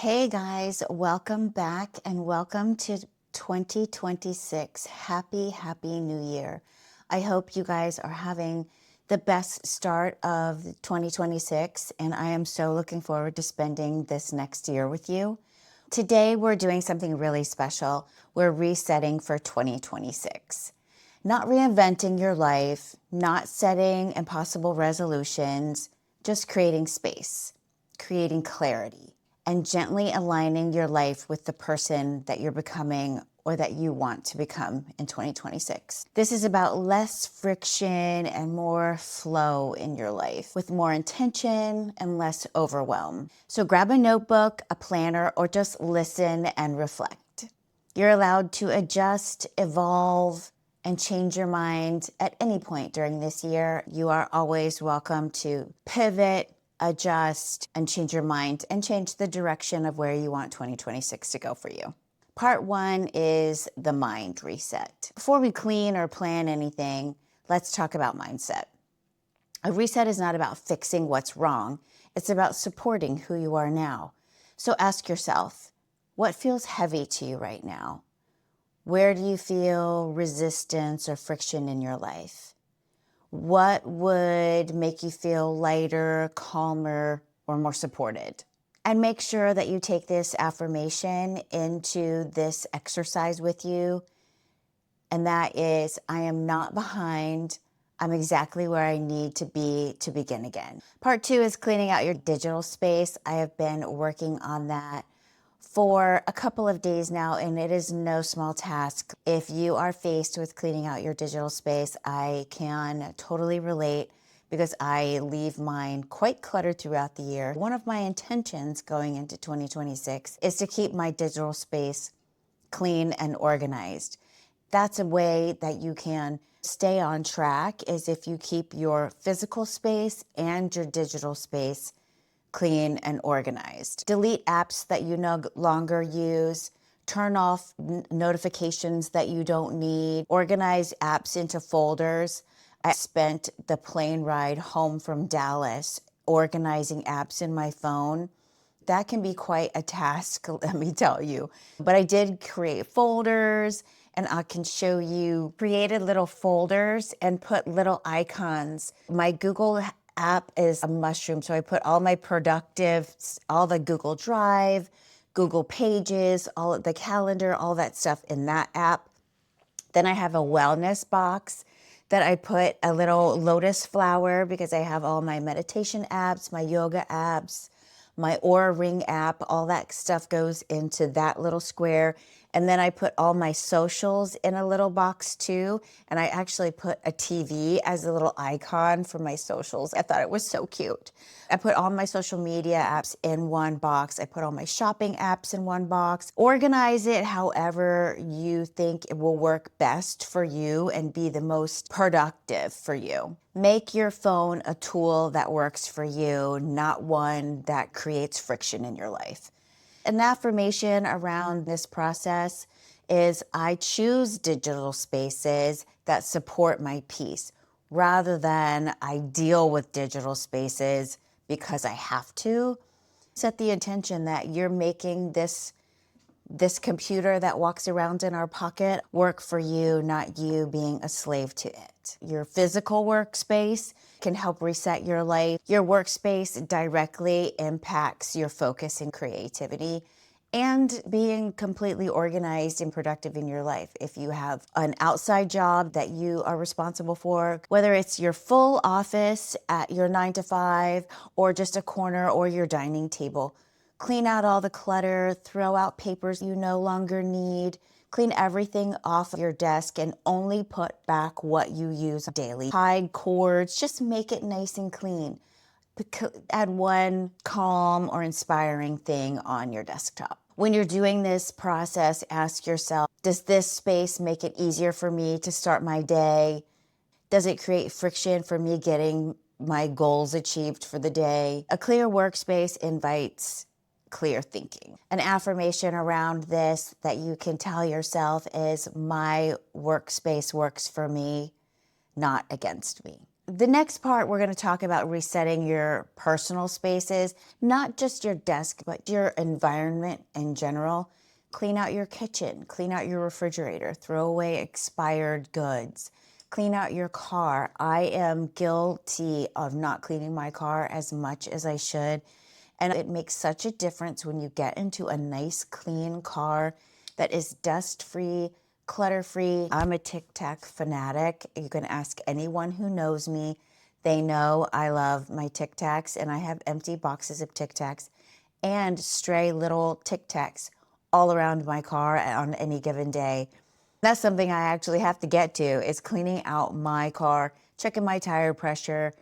Hey guys, welcome back and welcome to 2026. Happy New Year. I hope you guys are having the best start of 2026, and I am so looking forward to spending this next year with you. Today, we're doing something really special. We're resetting for 2026. Not reinventing your life, not setting impossible resolutions, just creating space, creating clarity, and gently aligning your life with the person that you're becoming or that you want to become in 2026. This is about less friction and more flow in your life with more intention and less overwhelm. So grab a notebook, a planner, or just listen and reflect. You're allowed to adjust, evolve, and change your mind at any point during this year. You are always welcome to pivot, adjust, and change your mind and change the direction of where you want 2026 to go for you. Part one is the mind reset. Before we clean or plan anything, let's talk about mindset. A reset is not about fixing what's wrong. It's about supporting who you are now. So ask yourself, what feels heavy to you right now? Where do you feel resistance or friction in your life? What would make you feel lighter, calmer, or more supported? And make sure that you take this affirmation into this exercise with you. And that is, I am not behind. I'm exactly where I need to be to begin again. Part two is cleaning out your digital space. I have been working on that for a couple of days now, and it is no small task. If you are faced with cleaning out your digital space, I can totally relate because I leave mine quite cluttered throughout the year. One of my intentions going into 2026 is to keep my digital space clean and organized. That's a way that you can stay on track, is if you keep your physical space and your digital space clean and organized. Delete apps that you no longer use. Turn off notifications that you don't need. Organize apps into folders. I spent the plane ride home from Dallas organizing apps in my phone. That can be quite a task, let me tell you. But I did create folders, and I can show you created little folders and put little icons. My Google app is a mushroom, so I put all my productive, all the Google Drive, Google Pages, all of the calendar, all that stuff in that app. Then I have a wellness box that I put a little lotus flower because I have all my meditation apps, my yoga apps, my Aura Ring app, all that stuff goes into that little square. And then I put all my socials in a little box too. And I actually put a TV as a little icon for my socials. I thought it was so cute. I put all my social media apps in one box. I put all my shopping apps in one box. Organize it however you think it will work best for you and be the most productive for you. Make your phone a tool that works for you, not one that creates friction in your life. An affirmation around this process is, I choose digital spaces that support my peace rather than I deal with digital spaces because I have to. Set the intention that you're making this computer that walks around in our pocket work for you, not you being a slave to it. Your physical workspace can help reset your life. Your workspace directly impacts your focus and creativity and being completely organized and productive in your life. If you have an outside job that you are responsible for, whether it's your full office at your 9 to 5 or just a corner or your dining table, clean out all the clutter, throw out papers you no longer need, clean everything off your desk and only put back what you use daily. Hide cords, just make it nice and clean. Add one calm or inspiring thing on your desktop. When you're doing this process, ask yourself, does this space make it easier for me to start my day? Does it create friction for me getting my goals achieved for the day? A clear workspace invites clear thinking. An affirmation around this that you can tell yourself is, my workspace works for me, not against me. The next part, we're going to talk about resetting your personal spaces, not just your desk, but your environment in general. Clean out your kitchen, clean out your refrigerator, throw away expired goods, clean out your car. I am guilty of not cleaning my car as much as I should. And it makes such a difference when you get into a nice, clean car that is dust-free, clutter-free. I'm a Tic Tac fanatic. You can ask anyone who knows me. They know I love my Tic Tacs, and I have empty boxes of Tic Tacs and stray little Tic Tacs all around my car on any given day. That's something I actually have to get to, is cleaning out my car, checking my tire pressure,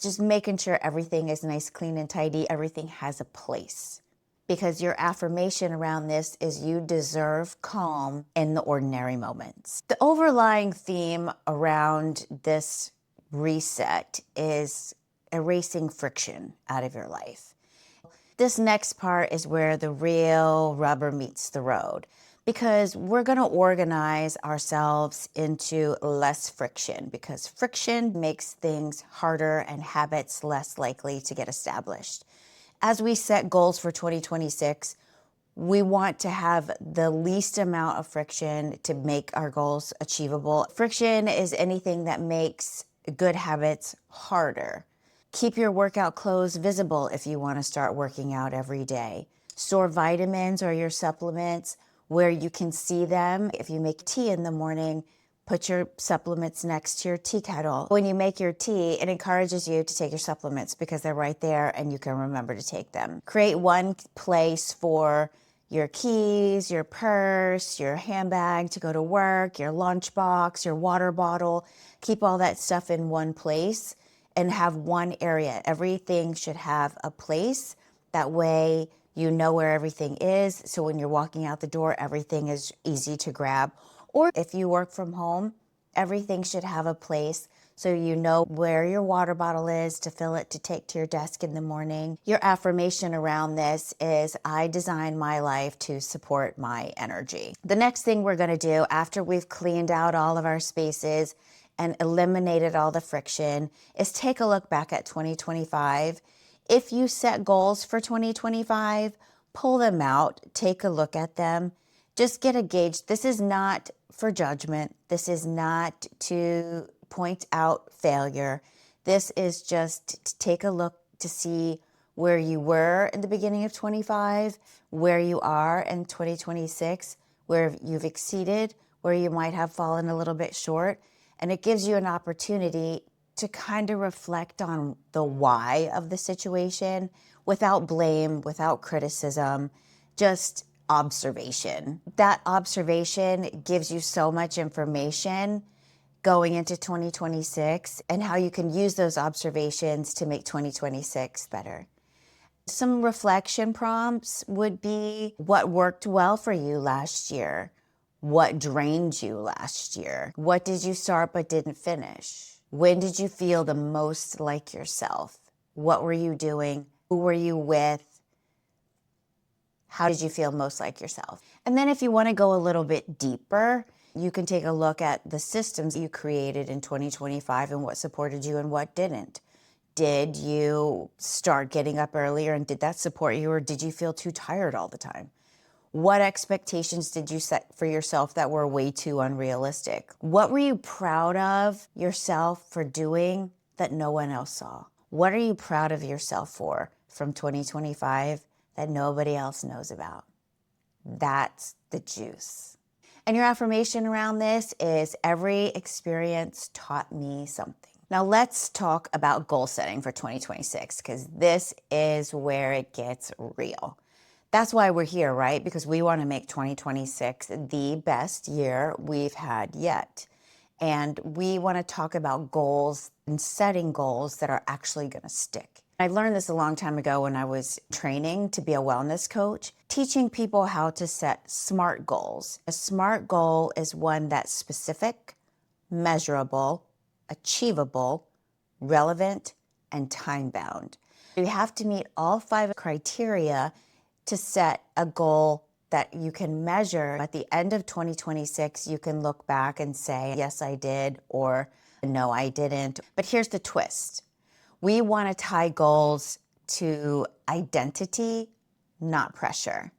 just making sure everything is nice, clean, and tidy. Everything has a place. Because your affirmation around this is you deserve calm in the ordinary moments. The overlying theme around this reset is erasing friction out of your life. This next part is where the real rubber meets the road, because we're going to organize ourselves into less friction, because friction makes things harder and habits less likely to get established. As we set goals for 2026, we want to have the least amount of friction to make our goals achievable. Friction is anything that makes good habits harder. Keep your workout clothes visible if you want to start working out every day. Store vitamins or your supplements where you can see them. If you make tea in the morning, put your supplements next to your tea kettle. When you make your tea, it encourages you to take your supplements because they're right there and you can remember to take them. Create one place for your keys, your purse, your handbag to go to work, your lunchbox, your water bottle. Keep all that stuff in one place and have one area. Everything should have a place. That way you know where everything is. So when you're walking out the door, everything is easy to grab. Or if you work from home, everything should have a place so you know where your water bottle is to fill it to take to your desk in the morning. Your affirmation around this is, I design my life to support my energy. The next thing we're going to do after we've cleaned out all of our spaces and eliminated all the friction is take a look back at 2025. If you set goals for 2025, pull them out, take a look at them. Just get a gauge. This is not for judgment. This is not to point out failure. This is just to take a look to see where you were in the beginning of 25, where you are in 2026, where you've exceeded, where you might have fallen a little bit short. And it gives you an opportunity to kind of reflect on the why of the situation without blame, without criticism, just observation. That observation gives you so much information going into 2026 and how you can use those observations to make 2026 better. Some reflection prompts would be, what worked well for you last year? What drained you last year? What did you start but didn't finish? When did you feel the most like yourself? What were you doing? Who were you with? How did you feel most like yourself? And then if you want to go a little bit deeper, you can take a look at the systems you created in 2025 and what supported you and what didn't. Did you start getting up earlier and did that support you, or did you feel too tired all the time? What expectations did you set for yourself that were way too unrealistic? What were you proud of yourself for doing that no one else saw? What are you proud of yourself for from 2025 that nobody else knows about? That's the juice. And your affirmation around this is, every experience taught me something. Now let's talk about goal setting for 2026, because this is where it gets real. That's why we're here, right? Because we want to make 2026 the best year we've had yet. And we want to talk about goals and setting goals that are actually going to stick. I learned this a long time ago when I was training to be a wellness coach, teaching people how to set SMART goals. A SMART goal is one that's specific, measurable, achievable, relevant, and time-bound. You have to meet all 5 criteria to set a goal that you can measure. At the end of 2026, you can look back and say, yes, I did, or No, I didn't. But here's the twist. We want to tie goals to identity, not pressure.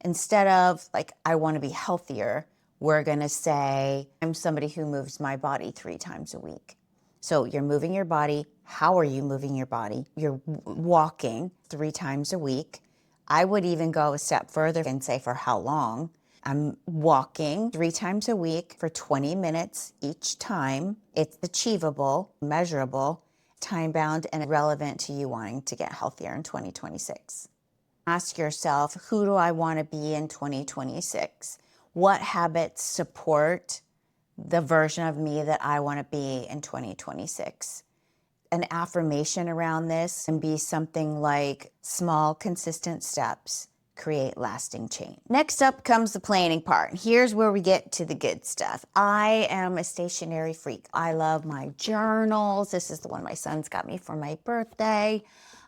Instead of like, I want to be healthier, we're going to say, I'm somebody who moves my body 3 times a week. So you're moving your body. How are you moving your body? You're walking 3 times a week. I would even go a step further and say for how long. I'm walking 3 times a week for 20 minutes each time. It's achievable, measurable, time-bound, and relevant to you wanting to get healthier in 2026. Ask yourself, who do I want to be in 2026? What habits support the version of me that I want to be in 2026? An affirmation around this can be something like, small, consistent steps create lasting change. Next up comes the planning part. Here's where we get to the good stuff. I am a stationery freak. I love my journals. This is the one my son's got me for my birthday.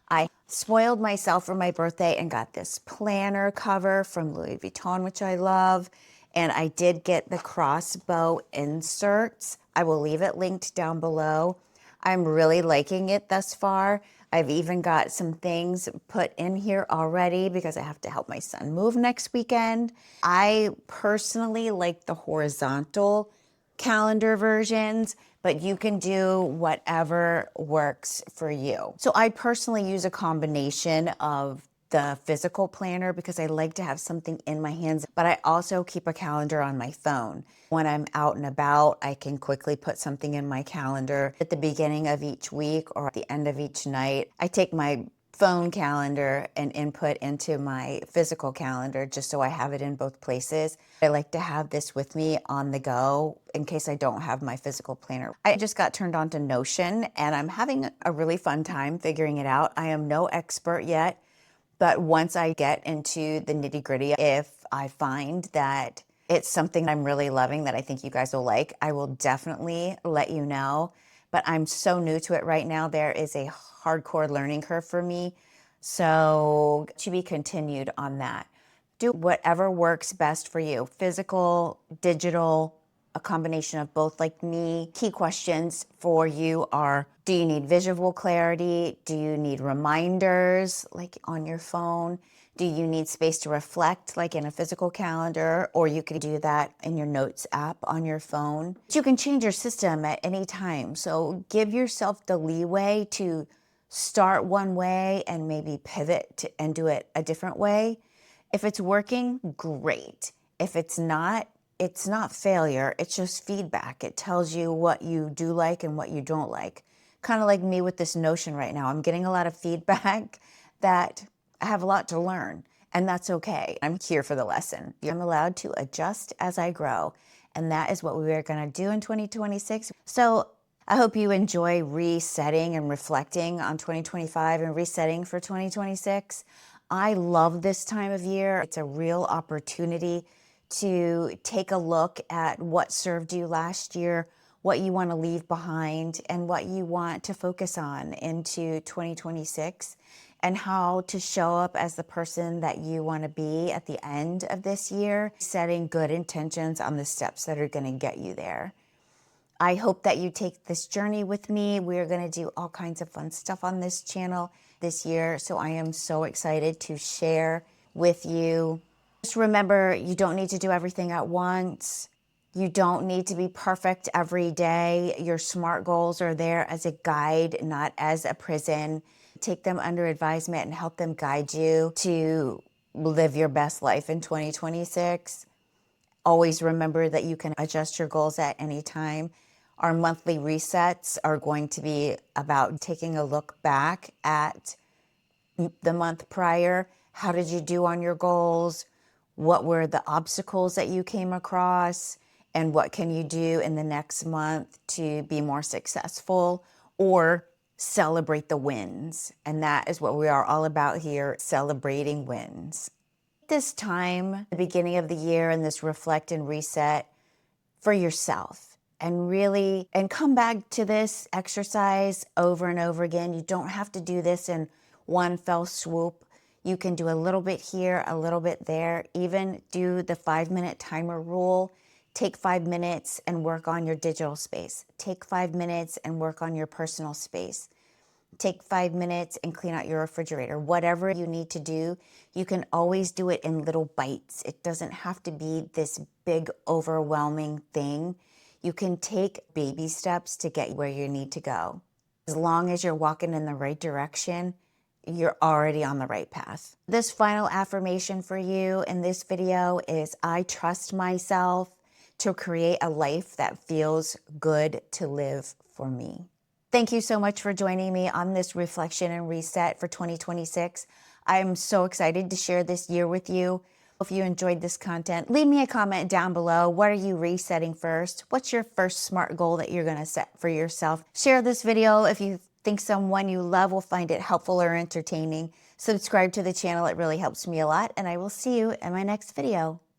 I spoiled myself for my birthday and got this planner cover from Louis Vuitton, which I love. And I did get the crossbow inserts. I will leave it linked down below. I'm really liking it thus far. I've even got some things put in here already because I have to help my son move next weekend. I personally like the horizontal calendar versions, but you can do whatever works for you. So I personally use a combination of the physical planner because I like to have something in my hands, but I also keep a calendar on my phone. When I'm out and about, I can quickly put something in my calendar at the beginning of each week or at the end of each night. I take my phone calendar and input into my physical calendar just so I have it in both places. I like to have this with me on the go in case I don't have my physical planner. I just got turned on to Notion and I'm having a really fun time figuring it out. I am no expert yet, but once I get into the nitty-gritty, if I find that it's something I'm really loving that I think you guys will like, I will definitely let you know. But I'm so new to it right now. There is a hardcore learning curve for me. So to be continued on that. Do whatever works best for you. Physical, digital, a combination of both like me. Key questions for you are, do you need visual clarity? Do you need reminders like on your phone? Do you need space to reflect like in a physical calendar? Or you could do that in your notes app on your phone. You can change your system at any time. So give yourself the leeway to start one way and maybe pivot and do it a different way. If it's working, great. If it's not failure. It's just feedback. It tells you what you do like and what you don't like. Kind of like me with this Notion right now. I'm getting a lot of feedback that I have a lot to learn, and that's okay. I'm here for the lesson. I'm allowed to adjust as I grow, and that is what we are going to do in 2026. So I hope you enjoy resetting and reflecting on 2025 and resetting for 2026. I love this time of year. It's a real opportunity to take a look at what served you last year, what you want to leave behind, and what you want to focus on into 2026, and how to show up as the person that you want to be at the end of this year, setting good intentions on the steps that are going to get you there. I hope that you take this journey with me. We're going to do all kinds of fun stuff on this channel this year, so I am so excited to share with you. Just remember, you don't need to do everything at once. You don't need to be perfect every day. Your SMART goals are there as a guide, not as a prison. Take them under advisement and help them guide you to live your best life in 2026. Always remember that you can adjust your goals at any time. Our monthly resets are going to be about taking a look back at the month prior. How did you do on your goals? What were the obstacles that you came across? And what can you do in the next month to be more successful or celebrate the wins? And that is what we are all about here, celebrating wins. This time, the beginning of the year, and this reflect and reset for yourself. And come back to this exercise over and over again. You don't have to do this in one fell swoop. You can do a little bit here, a little bit there. Even do the 5-minute timer rule. Take 5 minutes and work on your digital space. Take 5 minutes and work on your personal space. Take 5 minutes and clean out your refrigerator. Whatever you need to do, you can always do it in little bites. It doesn't have to be this big, overwhelming thing. You can take baby steps to get where you need to go. As long as you're walking in the right direction, you're already on the right path. This final affirmation for you in this video is, I trust myself to create a life that feels good to live for me. Thank you so much for joining me on this reflection and reset for 2026. I'm so excited to share this year with you. If you enjoyed this content, leave me a comment down below. What are you resetting first? What's your first SMART goal that you're going to set for yourself? Share this video if you think someone you love will find it helpful or entertaining. Subscribe to the channel. It really helps me a lot. And I will see you in my next video.